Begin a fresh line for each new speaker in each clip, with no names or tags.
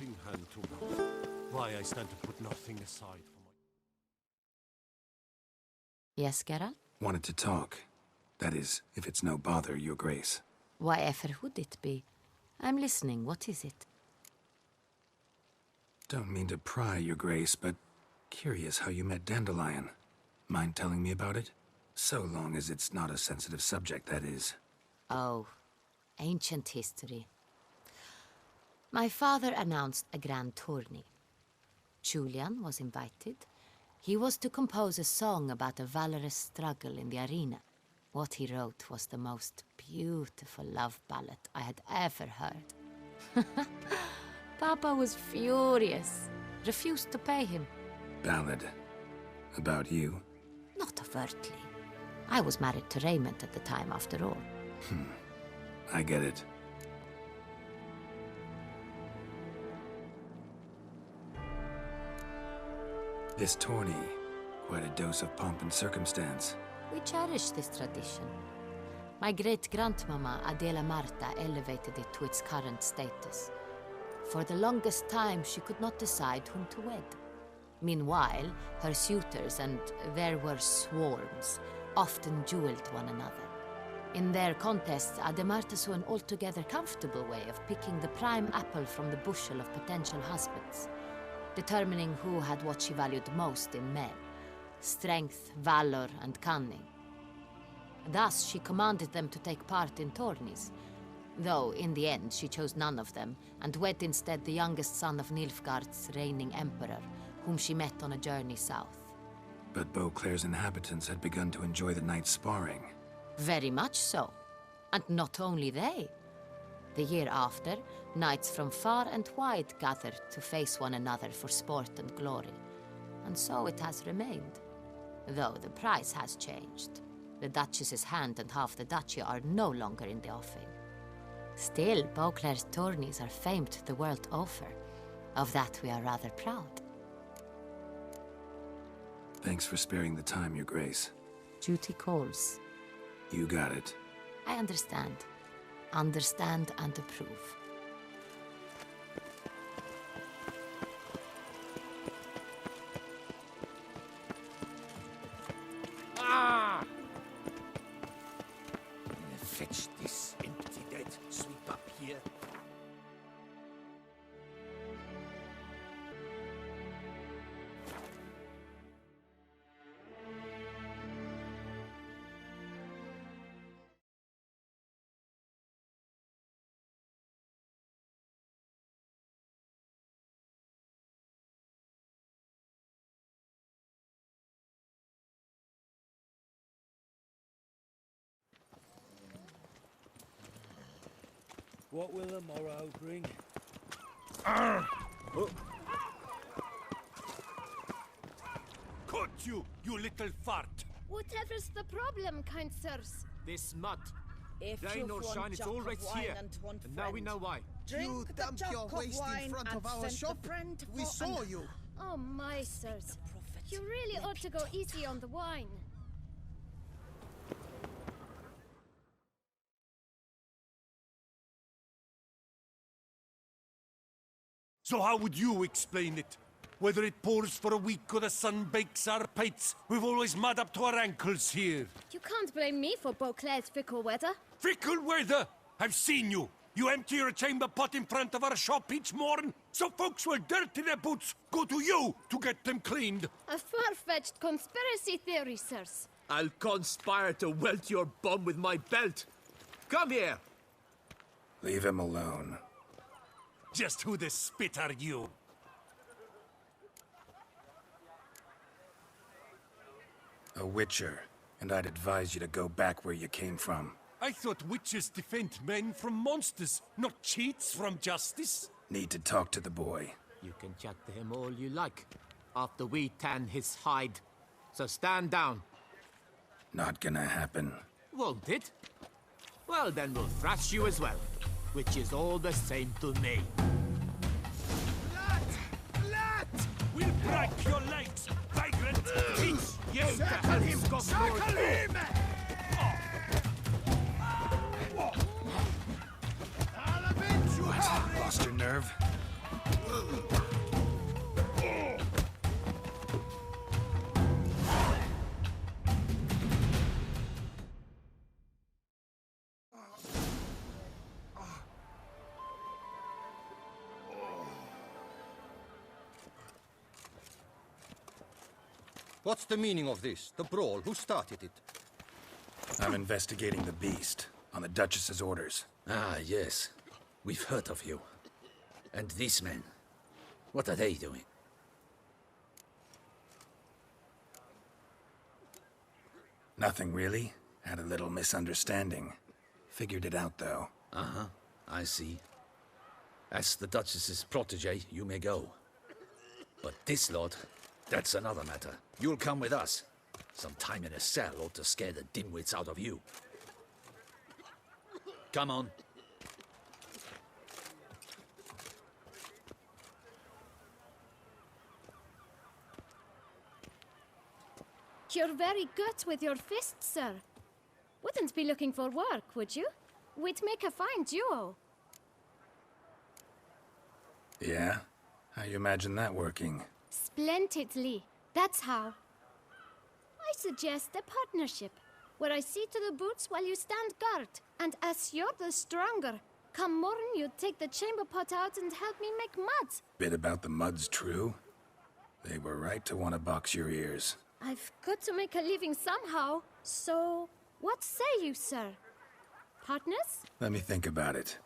helping hand to mouth. Why I stand to put nothing aside for my...
Yes, Geralt?
Wanted to talk. That is, if it's no bother, Your Grace.
Why ever would it be? I'm listening. What is it?
Don't mean to pry, Your Grace, but curious how you met Dandelion. Mind telling me about it? So long as it's not a sensitive subject, that is.
Oh, ancient history. My father announced a grand tourney. Julian was invited. He was to compose a song about a valorous struggle in the arena. What he wrote was the most beautiful love ballad I had ever heard. Papa was furious. Refused to pay him.
Ballad. About you?
Not overtly. I was married to Raymond at the time, after all.
I get it. This tourney, quite a dose of pomp and circumstance.
We cherish this tradition. My great-grandmama, Adela Marta, elevated it to its current status. For the longest time, she could not decide whom to wed. Meanwhile, her suitors, and there were swarms, often dueled one another. In their contests, Ademarta saw an altogether comfortable way of picking the prime apple from the bushel of potential husbands, determining who had what she valued most in men: strength, valor, and cunning. Thus, she commanded them to take part in tourneys, though in the end she chose none of them, and wed instead the youngest son of Nilfgaard's reigning emperor, whom she met on a journey south.
But Beauclair's inhabitants had begun to enjoy the night's sparring.
Very much so. And not only they. The year after, knights from far and wide gathered to face one another for sport and glory. And so it has remained. Though the price has changed. The Duchess's hand and half the duchy are no longer in the offing. Still, Beauclair's tourneys are famed the world over. Of that we are rather proud.
Thanks for sparing the time, Your Grace.
Duty calls.
You got it.
I understand. Understand and approve.
Fetch this empty dead. Sweep up here.
What will the morrow bring?
Oh. Caught you, you little fart!
Whatever's the problem, kind sirs?
This mud.
If
Rain or shine, it's always here. And now we know why.
You dumped your waste in front of our shop. We saw you.
Oh my sirs. You really ought to go easy on the wine.
So how would you explain it? Whether it pours for a week or the sun bakes our pates, we've always mud up to our ankles here.
You can't blame me for Beauclair's fickle weather.
Fickle weather! I've seen you! You empty your chamber pot in front of our shop each morn, so folks will dirty their boots, go to you to get them cleaned.
A far-fetched conspiracy theory, sirs.
I'll conspire to welt your bum with my belt. Come here.
Leave him alone.
Just who the spit are you?
A witcher, and I'd advise you to go back where you came from.
I thought witches defend men from monsters, not cheats from justice.
Need to talk to the boy.
You can chat to him all you like, after we tan his hide. So stand down.
Not gonna happen.
Won't it? Well, then we'll thrash you as well, which is all the same to me.
Lad! We'll break your legs, vagrant! Teach you to
Circle him!
Circle him!
Lost your nerve?
What's the meaning of this? The brawl? Who started it?
I'm investigating the beast, on the Duchess's orders.
Ah, yes. We've heard of you. And these men, what are they doing?
Nothing really. Had a little misunderstanding. Figured it out, though.
Uh-huh, I see. As the Duchess's protege, you may go. But this lot, that's another matter. You'll come with us. Some time in a cell ought to scare the dimwits out of you. Come on.
You're very good with your fists, sir. Wouldn't be looking for work, would you? We'd make a fine duo.
Yeah? How you imagine that working?
Splendidly. That's how. I suggest a partnership, where I see to the boots while you stand guard. And as you're the stronger, come morn you take the chamber pot out and help me make mud.
Bit about the mud's true? They were right to want to box your ears.
I've got to make a living somehow, so what say you, sir? Partners?
Let me think about it.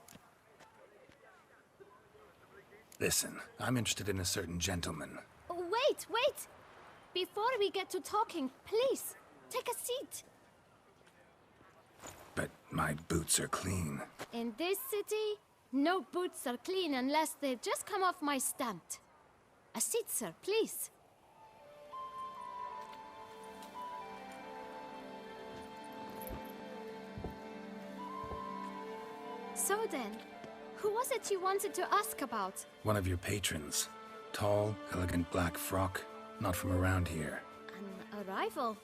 Listen, I'm interested in a certain gentleman.
Oh, wait! Before we get to talking, please, take a seat.
But my boots are clean.
In this city, no boots are clean unless they just come off my stand. A seat, sir, please. So then, who was it you wanted to ask about?
One of your patrons. Tall, elegant black frock. Not from around here.
An arrival?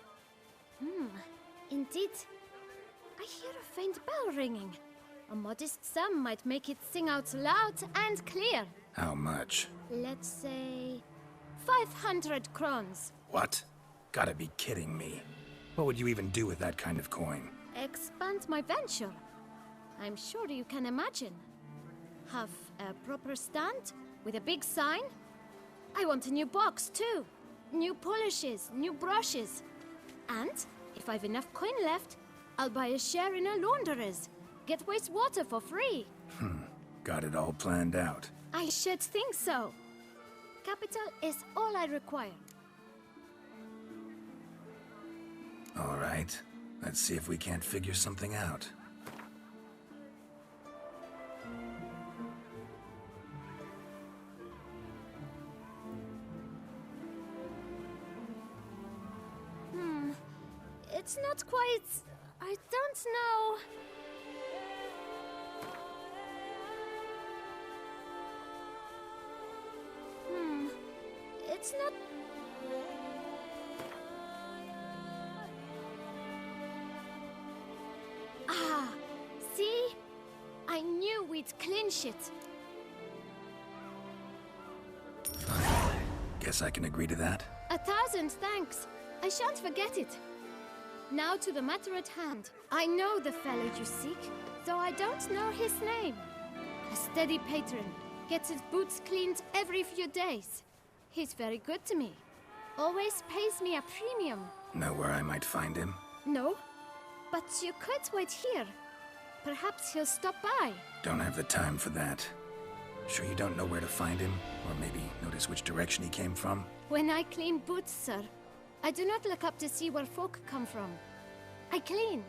Indeed. I hear a faint bell ringing. A modest sum might make it sing out loud and clear.
How much?
Let's say 500 crowns.
What? Gotta be kidding me. What would you even do with that kind of coin?
Expand my venture. I'm sure you can imagine. Have a proper stand with a big sign. I want a new box too. New polishes, new brushes. And if I've enough coin left, I'll buy a share in a launderer's. Get wastewater for free.
Got it all planned out.
I should think so. Capital is all I require.
All right. Let's see if we can't figure something out.
It's not quite... I don't know... It's not... Ah, see? I knew we'd clinch it.
Fine. Guess I can agree to that.
1,000 thanks. I shan't forget it. Now to the matter at hand. I know the fellow you seek, though I don't know his name. A steady patron, gets his boots cleaned every few days. He's very good to me. Always pays me a premium.
Know where I might find him?
No, but you could wait here. Perhaps he'll stop by.
Don't have the time for that. Sure you don't know where to find him? Or maybe notice which direction he came from?
When I clean boots, sir, I do not look up to see where folk come from. I clean.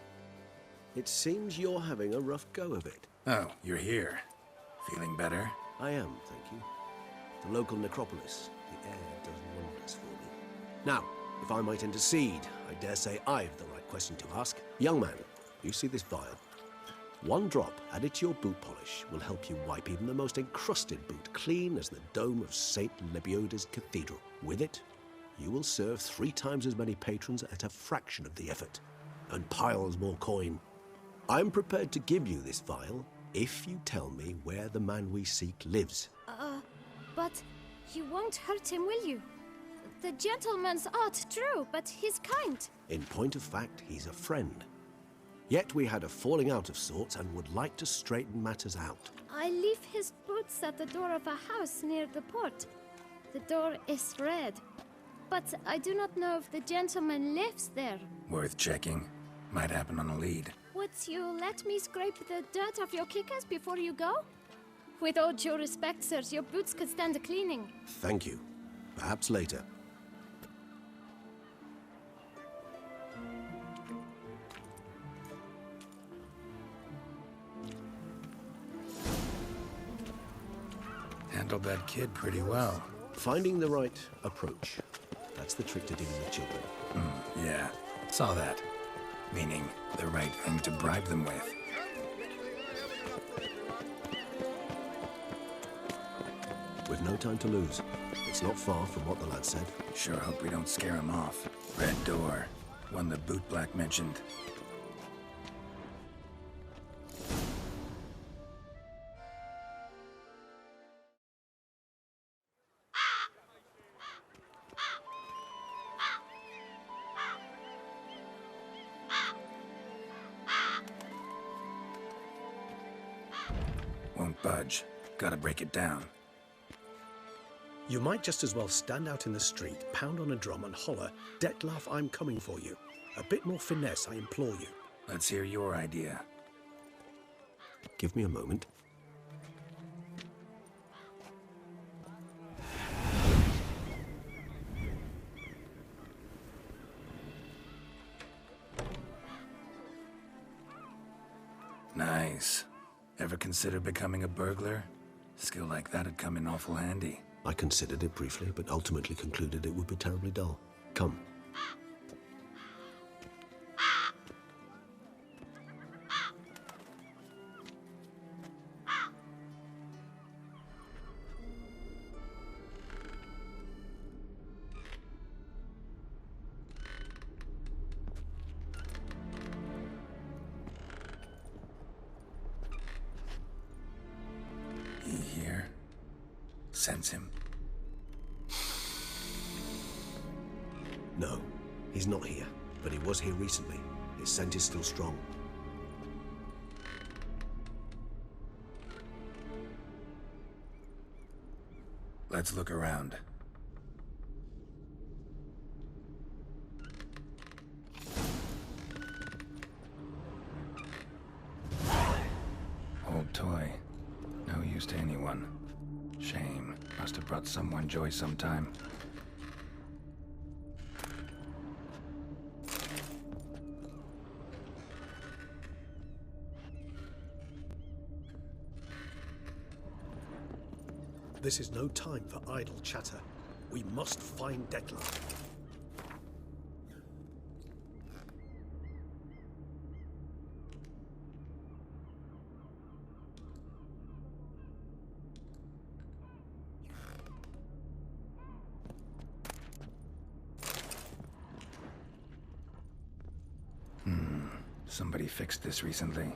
It seems you're having a rough go of it.
Oh, you're here. Feeling better?
I am, thank you. The local necropolis. The air does wonders for me. Now, if I might intercede, I dare say I've the right question to ask. Young man, you see this vial? One drop added to your boot polish will help you wipe even the most encrusted boot clean as the dome of St. Lebioda's Cathedral. With it, you will serve 3 times as many patrons at a fraction of the effort, and piles more coin. I'm prepared to give you this vial if you tell me where the man we seek lives.
But you won't hurt him, will you? The gentleman's art, true, but he's kind.
In point of fact, he's a friend. Yet we had a falling out of sorts and would like to straighten matters out.
I leave his boots at the door of a house near the port. The door is red. But I do not know if the gentleman lives there.
Worth checking. Might happen on a lead.
Would you let me scrape the dirt off your kickers before you go? With all due respect, sirs, your boots could stand a cleaning.
Thank you. Perhaps later.
Handled that kid pretty well.
Finding the right approach. That's the trick to dealing with children.
Yeah, saw that. Meaning, the right thing to bribe them with.
With no time to lose. It's not far from what the lad said.
Sure hope we don't scare him off. Red door. One the bootblack mentioned. Won't budge. Gotta break it down.
You might just as well stand out in the street, pound on a drum and holler, "Dettlaff, I'm coming for you." A bit more finesse, I implore you.
Let's hear your idea.
Give me a moment.
Nice. Ever consider becoming a burglar? Skill like that'd come in awful handy.
I considered it briefly, but ultimately concluded it would be terribly dull. Come.
He here? Sense him.
No, he's not here, but he was here recently. His scent is still strong.
Let's look around. Old toy. No use to anyone. Shame. Must have brought someone joy sometime.
This is no time for idle chatter. We must find Dettlaff.
Somebody fixed this recently.